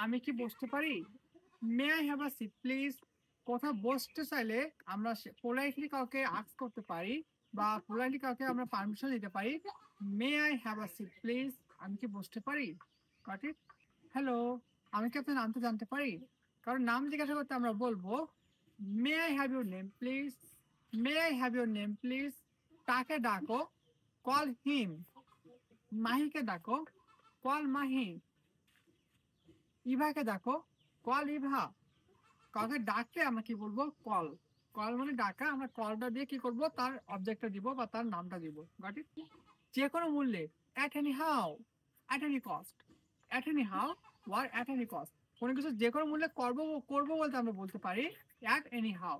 আমি কি বসতে পারি? May I have a seat please? কোথাও বসতে চাইলে আমরা পোলাইটলি কাউকে আস্ক করতে পারি বা পোলাইটলি কাউকে আমরা পারমিশন দিতে পারি। May I have a seat please? আমি কি বসতে পারি? Got it? হ্যালো, আমি কি আপনার নামটা জানতে পারি? কারণ নাম জিজ্ঞাসা করতে আমরা বলবো মে I have your name please? May I have your name please? তাকে ডাকো, কল হিম। মাহিকে ডাকো, কল মাহি। ইভাকে ডাকো, কল ইভা। কাউকে ডাকলে আমরা কি বলবো? কল। কল মানে ডাকা, আমরা কলটা দিয়ে কি করব? তার অবজেক্টটা দিব বা তার নামটা দিব। Got it? যে কোনো মূল্যে, at any how, at any cost. At any how war at any cost. কোনো কিছু যে কোনো মূল্যে করবো বলতে আমরা বলতে পারি অ্যাট এনি হাউ।